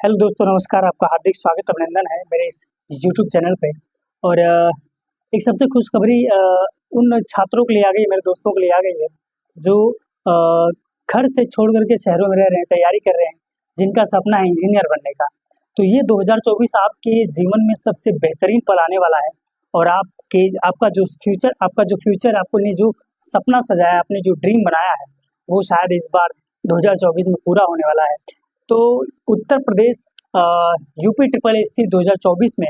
Hello दोस्तों, नमस्कार। आपका हार्दिक स्वागत अभिनंदन है मेरे इस यूट्यूब चैनल पे। और एक सबसे खुशखबरी उन छात्रों के लिए आ गई है, मेरे दोस्तों के लिए आ गई है जो अ, घर से छोड़ कर के शहरों में रह रहे हैं, तैयारी कर रहे हैं, जिनका सपना है इंजीनियर बनने का। तो ये 2024 आपके जीवन में सबसे बेहतरीन पल आने वाला है। और आपका जो फ्यूचर आपने जो सपना सजाया, आपने जो ड्रीम बनाया है, वो शायद इस बार 2024 में पूरा होने वाला है। तो Uttar Pradesh UP triple SC 2024 में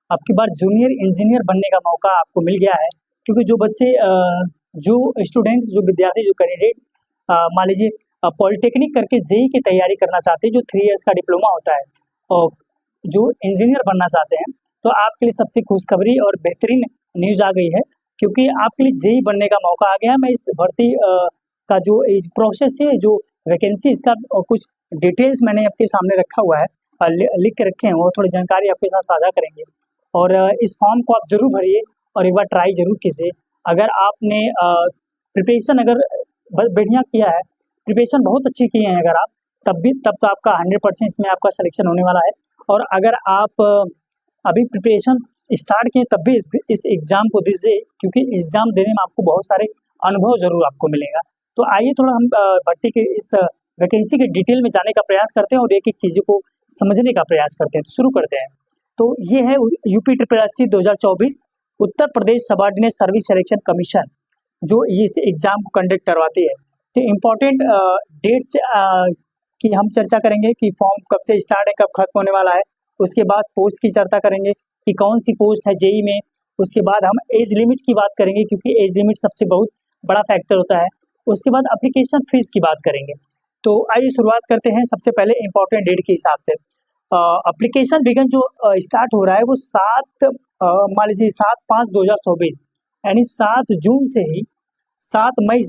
आपकी बार जूनियर इंजीनियर बनने का मौका आपको मिल गया है। क्योंकि जो बच्चे जो स्टूडेंट जो विद्यार्थी जो कैंडिडेट मान लीजिए पॉलिटेक्निक करके जेई की तैयारी करना चाहते हैं, जो 3 इयर्स का डिप्लोमा होता है, और जो इंजीनियर बनना चाहते हैं, तो आपके लिए सबसे खुशखबरी और बेहतरीन न्यूज आ गई है। क्योंकि आपके लिए जेई बनने का मौका आ गया है। मैं इस भर्ती का जो प्रोसेस है, जो वैकेंसी, इसका कुछ डिटेल्स मैंने आपके सामने रखा हुआ है, लिख के रखे हैं, वो थोड़ी जानकारी आपके साथ साझा करेंगे। और इस फॉर्म को आप जरूर भरिए और एक बार ट्राई जरूर कीजिए। अगर आपने प्रिपरेशन अगर बढ़िया किया है, प्रिपरेशन बहुत अच्छी किए हैं अगर आप, तब तो आपका 100% इसमें आपका सिलेक्शन होने वाला है। और अगर आप अभी प्रिपरेशन स्टार्ट किए तब भी इस एग्ज़ाम को दीजिए, क्योंकि एग्ज़ाम देने में आपको बहुत सारे अनुभव जरूर आपको मिलेगा। तो आइए थोड़ा हम भर्ती के इस वैकेंसी के डिटेल में जाने का प्रयास करते हैं और एक एक चीज़ों को समझने का प्रयास करते हैं। तो शुरू करते हैं। तो ये है UP triple SC 2024 Uttar Pradesh subordinate service selection commission, जो ये इस एग्ज़ाम को कंडक्ट करवाती है। तो इम्पोर्टेंट डेट्स की हम चर्चा करेंगे कि फॉर्म कब से स्टार्ट है, कब खत्म होने वाला है। उसके बाद पोस्ट की चर्चा करेंगे कि कौन सी पोस्ट है जेई में। उसके बाद हम एज लिमिट की बात करेंगे, क्योंकि एज लिमिट सबसे बहुत बड़ा फैक्टर होता है। उसके बाद एप्लीकेशन फीस की बात करेंगे। तो आइए शुरुआत करते हैं सबसे पहले इम्पोर्टेंट डेट के हिसाब से। एप्लीकेशन बिगन जो स्टार्ट हो रहा है वो 7 मान लीजिए 7/5/2024, यानी 7 जून से ही 7 मई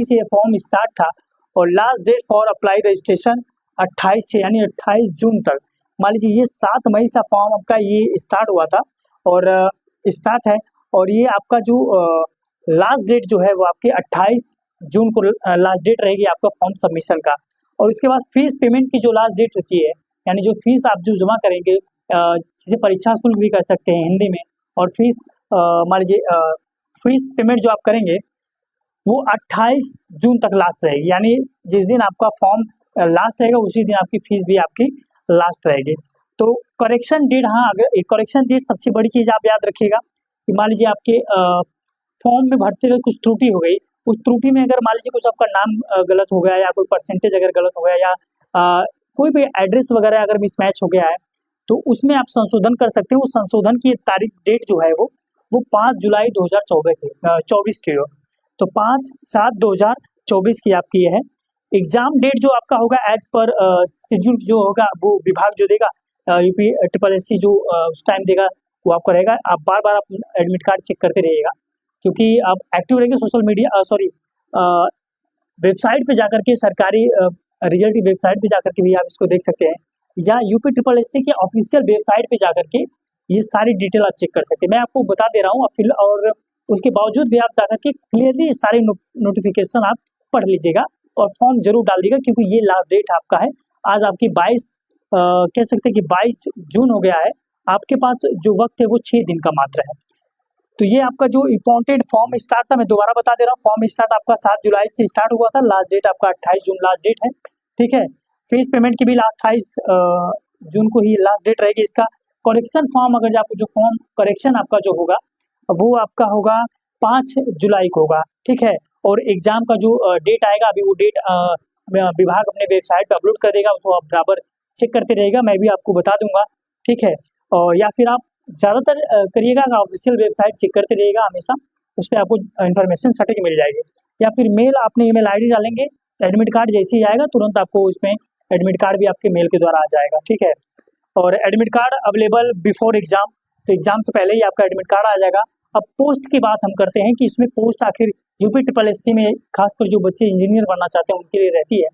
से ये फॉर्म स्टार्ट था। और last date for apply registration 28 से, यानी 28 जून तक। मान लीजिए ये 7 मई से फॉर्म आपका ये स्टार्ट हुआ था और स्टार्ट है। और ये आपका जो लास्ट डेट जो है वो आपकी 28 जून को लास्ट डेट रहेगी आपका फॉर्म सबमिशन का। और उसके बाद फीस पेमेंट की जो लास्ट डेट होती है, यानी जो फीस आप जो जमा करेंगे, जिसे परीक्षा शुल्क भी कर सकते हैं हिंदी में, और फीस मान लीजिए फीस पेमेंट जो आप करेंगे वो 28 जून तक लास्ट रहेगी। यानी जिस दिन आपका फॉर्म लास्ट रहेगा उसी दिन आपकी फीस भी आपकी लास्ट रहेगी। तो करेक्शन डेट, हाँ, अगर एक करेक्शन डेट सबसे बड़ी चीज़ आप याद रखिएगा कि मान लीजिए आपके फॉर्म में भरते हुए कुछ त्रुटि हो गई, उस त्रुटि में अगर मान लीजिए कुछ आपका नाम गलत हो गया, या कोई परसेंटेज अगर गलत हो गया, या कोई भी एड्रेस वगैरह अगर मिसमैच हो गया है, तो उसमें आप संशोधन कर सकते हैं। वो संशोधन की तारीख डेट जो है वो 5 जुलाई 2024 की हो। तो 5/7/2024 की आपकी ये है। एग्जाम डेट जो आपका होगा एज पर शेड्यूल जो होगा, वो विभाग जो देगा, यूपी ट्रिपल एससी जो उस टाइम देगा वो आपका रहेगा। आप बार बार आप एडमिट कार्ड चेक करते रहिएगा, क्योंकि आप एक्टिव रहेंगे सोशल मीडिया वेबसाइट पे जाकर के, सरकारी रिजल्ट की वेबसाइट पे जाकर के भी आप इसको देख सकते हैं, या यूपी ट्रिपल एससी के ऑफिशियल वेबसाइट पे जाकर के ये सारी डिटेल आप चेक कर सकते हैं। मैं आपको बता दे रहा हूँ, और उसके बावजूद भी आप जाकर के क्लियरली सारी नोटिफिकेशन आप पढ़ लीजिएगा और फॉर्म जरूर डाल दीजिएगा, क्योंकि ये लास्ट डेट आपका है। आज आपकी 22 कह सकते हैं कि 22 जून हो गया है। आपके पास जो वक्त है वो 6 दिन का मात्र है। तो ये आपका जो इम्पोर्टेंट फॉर्म स्टार्ट था, मैं दोबारा बता दे रहा हूँ, फॉर्म स्टार्ट आपका 7 जुलाई से स्टार्ट हुआ था। लास्ट डेट आपका 28 जून लास्ट डेट है, ठीक है। फीस पेमेंट की भी 28 जून को ही लास्ट डेट रहेगी इसका। करेक्शन फॉर्म, अगर आपको जो फॉर्म करेक्शन आपका जो होगा वो आपका होगा 5 जुलाई को होगा, ठीक है। और एग्जाम का जो डेट आएगा, अभी वो डेट विभाग अपने वेबसाइट पर अपलोड कर देगा, उसको आप बराबर चेक करते रहेगा, मैं भी आपको बता दूंगा, ठीक है। और या फिर आप ज़्यादातर करिएगा, ऑफिशियल वेबसाइट चेक करते रहिएगा हमेशा, उस पर आपको इन्फॉर्मेशन सटीक मिल जाएगी। या फिर मेल, अपने ईमेल आईडी डालेंगे, एडमिट कार्ड जैसे ही आएगा तुरंत आपको उसमें एडमिट कार्ड भी आपके मेल के द्वारा आ जाएगा, ठीक है। और admit card available before exam, तो एग्जाम से पहले ही आपका एडमिट कार्ड आ जाएगा। अब पोस्ट की बात हम करते हैं कि इसमें पोस्ट आखिर यूपी ट्रिपल एससी में खासकर जो बच्चे इंजीनियर बनना चाहते हैं उनके लिए रहती है।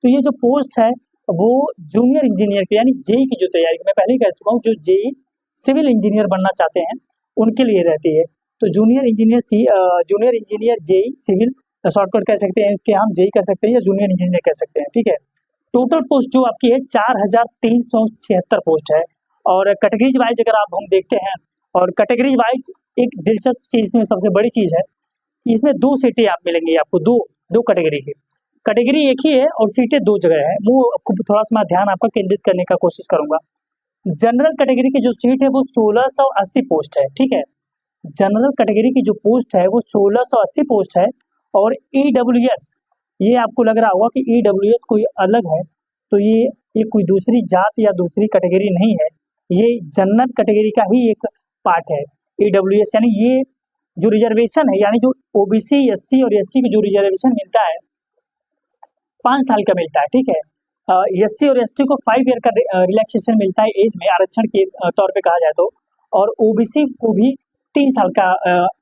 तो ये जो पोस्ट है वो जूनियर इंजीनियर की, यानी जेई की जो तैयारी, मैं पहले ही कह चुका हूँ, जो जेई सिविल इंजीनियर बनना चाहते हैं उनके लिए रहती है। तो junior engineer JE civil, shortcut कह सकते हैं इसके, हम जेई कर सकते हैं या जूनियर इंजीनियर कह सकते हैं, ठीक है। टोटल पोस्ट जो आपकी है 4376 पोस्ट है। और कैटेगरीज वाइज अगर आप हम देखते हैं, और कैटेगरीज वाइज एक दिलचस्प चीज इसमें सबसे बड़ी चीज है, इसमें 2 सीटें आप मिलेंगी आपको, दो कैटेगरी की। कैटेगरी एक ही है और सीटें 2 जगह है। वो आपको थोड़ा सा मैं ध्यान आपका केंद्रित करने का कोशिश करूंगा। जनरल कैटेगरी की जो सीट है वो 1680 पोस्ट है, ठीक है। जनरल कैटेगरी की जो पोस्ट है वो 1680 पोस्ट है। और ईडब्ल्यूएस, ये आपको लग रहा होगा कि ईडब्ल्यूएस कोई अलग है, तो ये कोई दूसरी जात या दूसरी कैटेगरी नहीं है, ये जनरल कैटेगरी का ही एक पार्ट है ईडब्ल्यूएस। यानी ये जो रिजर्वेशन है, यानी जो ओबीसी, एससी और एसटी की जो रिजर्वेशन मिलता है 5 साल का मिलता है, ठीक है। एससी और एसटी को 5 ईयर का रिलैक्सेशन मिलता है एज में, आरक्षण के तौर पे कहा जाए तो। और ओबीसी को भी 3 साल का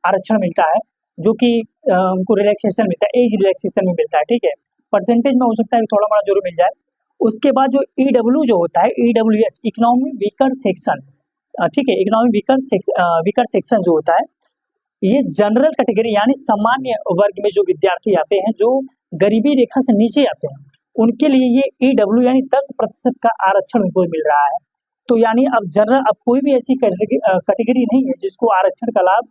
आरक्षण मिलता है, जो कि उनको रिलैक्सेशन मिलता है, एज रिलैक्सेशन में मिलता है, ठीक है। परसेंटेज में हो सकता है थोड़ा बड़ा जरूर मिल जाए। उसके बाद जो ईडब्ल्यू जो होता है, ईडब्ल्यूएस इकोनॉमिक वीकर सेक्शन, ठीक है, इकोनॉमिक वीकर सेक्शन जो होता है, ये जनरल कैटेगरी यानी सामान्य वर्ग में जो विद्यार्थी आते हैं, जो गरीबी रेखा से नीचे आते हैं, उनके लिए ये ईडब्ल्यू यानी 10% का आरक्षण उनको मिल रहा है। तो यानी अब जनरल, अब कोई भी ऐसी कैटेगरी नहीं है जिसको आरक्षण का लाभ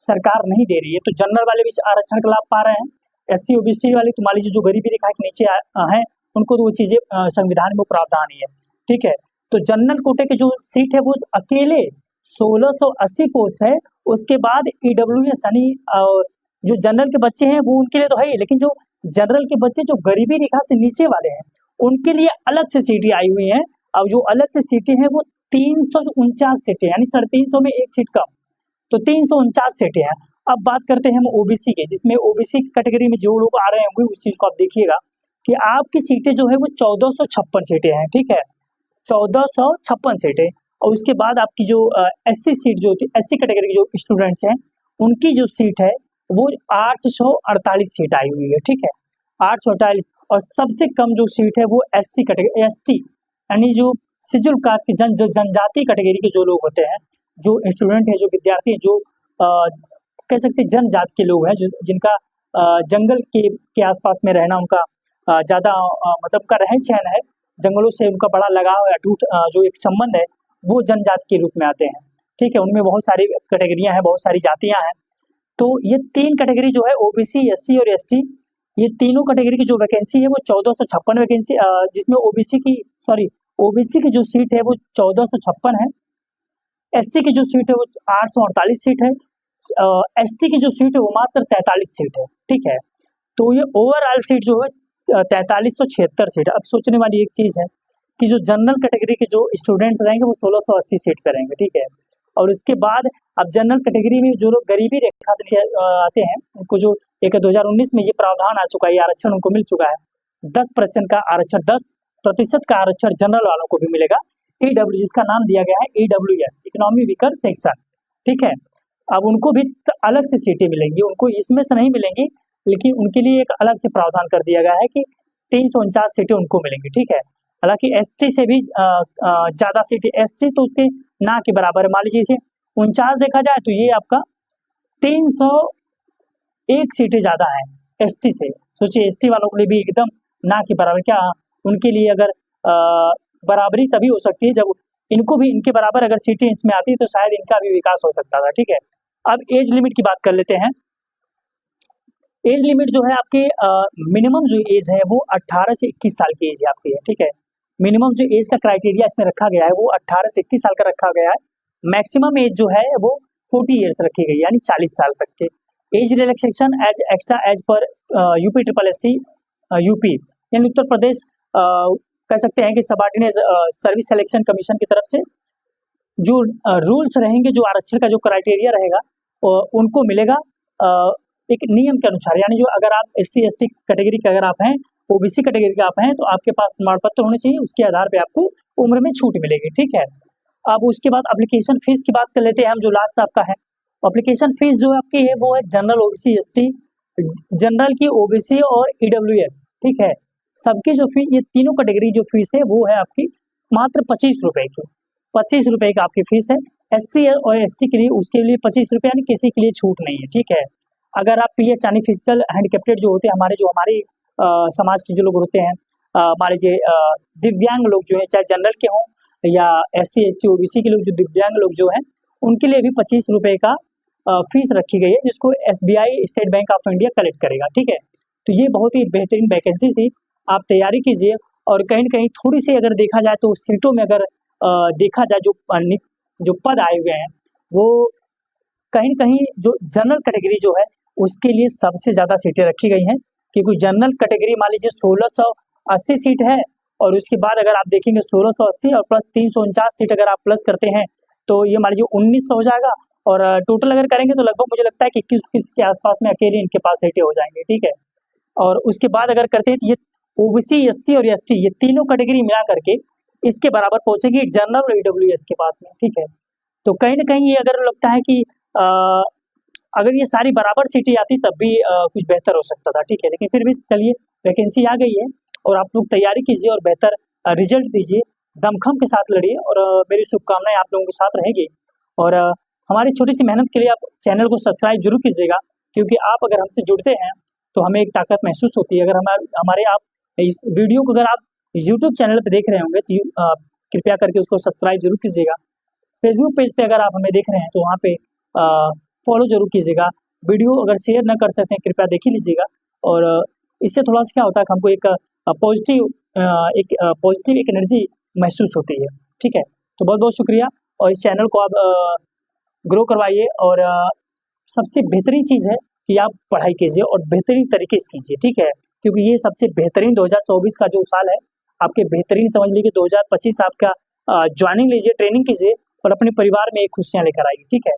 सरकार नहीं दे रही है, तो जनरल वाले भी आरक्षण का लाभ पा रहे हैं। एससी ओबीसी वाले तो मान लीजिए जो गरीबी रेखा के नीचे हैं, उनको तो वो चीजें संविधान में प्रावधान ही है, ठीक है। तो जनरल कोटे की जो सीट है वो अकेले 1680 पोस्ट है। उसके बाद ईडब्ल्यूएस यानी जो जनरल के बच्चे हैं वो उनके लिए तो है ही, लेकिन जो जनरल के बच्चे जो गरीबी रेखा से नीचे वाले हैं, उनके लिए अलग से सीटें आई हुई हैं। अब जो अलग से सीटें हैं वो 349 सीटें, यानी 350 में एक सीट कम, तो 349 सीटें हैं। अब बात करते हैं हम ओबीसी के, जिसमें ओबीसी कैटेगरी में जो लोग आ रहे होंगे उस चीज को आप देखिएगा कि आपकी सीटें जो है वो 1456 सीटें हैं, ठीक है, 1456 सीटें। और उसके बाद आपकी जो एससी सीट जो होती है, एससी कैटेगरी के जो स्टूडेंट्स हैं, उनकी जो सीट है वो 848 सीट आई हुई है, ठीक है, 848। और सबसे कम जो सीट है वो एससी कैटेगरी, एसटी यानी जो शेड्यूल कास्ट की जनजाति कैटेगरी के जो लोग होते हैं, जो स्टूडेंट है, जो विद्यार्थी है, जो कह सकते हैं जनजाति के लोग हैं, जिनका जंगल के आसपास में रहना, उनका ज्यादा मतलब का रहन सहन है, जंगलों से उनका बड़ा लगाव या टूट जो एक संबंध है, वो जनजाति के रूप में आते हैं, ठीक है। उनमें बहुत सारी कैटेगरियां हैं, बहुत सारी जातियां हैं। तो ये 3 कैटेगरी जो है ओबीसी, एससी और एसटी, ये तीनों कैटेगरी की जो वैकेंसी है वो 1456 वैकेंसी, जिसमें ओबीसी की जो सीट है वो 1456 है, एससी की जो सीट है वो 848 सीट है, एसटी की जो सीट है वो मात्र 43 सीट है, ठीक है। तो ये ओवरऑल सीट जो है 4376 सीट है। अब सोचने वाली एक चीज है कि जो जनरल कैटेगरी के जो स्टूडेंट्स रहेंगे वो 1680 सीट पे रहेंगे, ठीक है। और इसके बाद अब जनरल कैटेगरी में जो लोग गरीबी रेखा आते हैं, उनको जो 2019 में ये प्रावधान आ चुका है, ये आरक्षण उनको मिल चुका है, 10% का आरक्षण, 10% का आरक्षण जनरल वालों को भी मिलेगा। ईडब्ल्यू, जिसका नाम दिया गया है ईडब्ल्यूएस, इकोनॉमिक वीकर सेक्शन, ठीक है। अब उनको भी अलग से सीटें मिलेंगी, उनको इसमें से नहीं मिलेंगी, लेकिन उनके लिए एक अलग से प्रावधान कर दिया गया है कि 349 सीटें उनको मिलेंगी, ठीक है। हालांकि एसटी से भी ज्यादा सीटें, एसटी तो उसके ना के बराबर है। मान लीजिए इसे 49 देखा जाए तो ये आपका 301 सीटें ज्यादा है एसटी से। सोचिए एसटी वालों के लिए भी एकदम ना के बराबर, क्या उनके लिए अगर बराबरी तभी हो सकती है जब इनको भी इनके बराबर अगर सीटें इसमें आती तो शायद इनका भी विकास हो सकता था, ठीक है। अब एज लिमिट की बात कर लेते हैं। एज लिमिट जो है आपके मिनिमम जो एज है वो 18 से 21 साल की एज आपकी है, ठीक है। मिनिमम जो एज का क्राइटेरिया इसमें रखा गया है वो 18 से 21 साल का रखा गया है। मैक्सिमम एज जो है वो 40 ईयर्स रखी गई, यानी 40 साल तक के। Age relaxation age extra age पर यूपी ट्रिपल एससी यूपी, यानी उत्तर प्रदेश कह सकते हैं कि सबऑर्डिनेट सर्विस सिलेक्शन कमीशन की तरफ से जो रूल्स रहेंगे, जो आरक्षण का जो क्राइटेरिया रहेगा उनको मिलेगा एक नियम के अनुसार। यानी जो अगर आप एससी एसटी कैटेगरी के अगर आप हैं, ओबीसी कैटेगरी का आप हैं, तो आपके पास प्रमाण पत्र होने चाहिए, उसके आधार पे आपको उम्र में छूट मिलेगी, ठीक है। अब उसके बाद एप्लीकेशन फीस की बात कर लेते हैं हम, जो लास्ट आपका है। एप्लीकेशन फीस जो आपकी है वो है जनरल, ओबीसी, एसटी, जनरल की, ओबीसी और ईडब्ल्यूएस, ठीक है। सबकी जो फीस, ये तीनों कैटेगरी जो फीस है वो है आपकी मात्र 25 रुपए की, 25 रुपए का आपकी फीस है। एससी और एसटी के लिए उसके लिए 25 रुपए, यानी किसी के लिए छूट नहीं है, ठीक है। अगर आप पीएच यानी फिजिकल हैंडिकैप्टेड जो होते हैं, हमारे समाज के जो लोग होते हैं, मान लीजिए दिव्यांग लोग जो है, चाहे जनरल के हों या SC ST OBC के लोग, जो दिव्यांग लोग जो हैं उनके लिए भी 25 रुपये का फीस रखी गई है, जिसको SBI state bank of India collect करेगा। ठीक है, तो ये बहुत ही बेहतरीन वैकेंसी थी, आप तैयारी कीजिए। और कहीं न कहीं थोड़ी सी अगर देखा जाए तो सीटों में अगर देखा जाए जो पद आए हुए हैं वो कहीं न कहीं जो जनरल कैटेगरी जो है उसके लिए सबसे ज़्यादा सीटें रखी गई हैं, क्योंकि जनरल कैटेगरी मान लीजिए 1680 सीट है, और उसके बाद अगर आप देखेंगे 1680 और प्लस 349 सीट अगर आप प्लस करते हैं तो ये मान लीजिए 1900 हो जाएगा। और टोटल अगर करेंगे तो लगभग मुझे लगता है कि 21 के आसपास में अकेले इनके पास सीटें हो जाएंगे। ठीक है, और उसके बाद अगर करते हैं तो ये OBC SC और ST ये तीनों कैटेगरी मिला करके इसके बराबर पहुंचेगी जनरल और EWS के पास में। ठीक है, तो कहीं ना कहीं ये अगर लगता है कि अगर ये सारी बराबर सीटें आती तब भी कुछ बेहतर हो सकता था। ठीक है, लेकिन फिर भी चलिए वैकेंसी आ गई है और आप लोग तैयारी कीजिए और बेहतर रिजल्ट दीजिए, दमखम के साथ लड़िए, और मेरी शुभकामनाएं आप लोगों के साथ रहेगी। और हमारी छोटी सी मेहनत के लिए आप चैनल को सब्सक्राइब जरूर कीजिएगा, क्योंकि आप अगर हमसे जुड़ते हैं तो हमें एक ताकत महसूस होती है। अगर हमारे आप इस वीडियो को अगर आप यूट्यूब चैनल पर देख रहे होंगे तो कृपया करके उसको सब्सक्राइब जरूर कीजिएगा। फेसबुक पेज पे अगर आप हमें देख रहे हैं तो वहाँ पे फॉलो जरूर कीजिएगा। वीडियो अगर शेयर न कर सकते हैं कृपया देख ही लीजिएगा, और इससे थोड़ा सा क्या होता है कि हमको एक पॉजिटिव एक एनर्जी महसूस होती है। ठीक है, तो बहुत बहुत शुक्रिया, और इस चैनल को आप ग्रो करवाइए। और सबसे बेहतरीन चीज़ है कि आप पढ़ाई कीजिए और बेहतरीन तरीके से कीजिए। ठीक है, क्योंकि ये सबसे बेहतरीन 2024 का जो साल है आपके बेहतरीन समझ लीजिए, 2025 आपका ज्वाइनिंग लीजिए, ट्रेनिंग कीजिए और अपने परिवार में एक खुशियाँ लेकर आइए। ठीक है,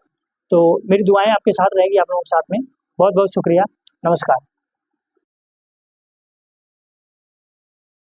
तो मेरी दुआएं आपके साथ रहेगी, आप लोगों के साथ में। बहुत बहुत शुक्रिया, नमस्कार।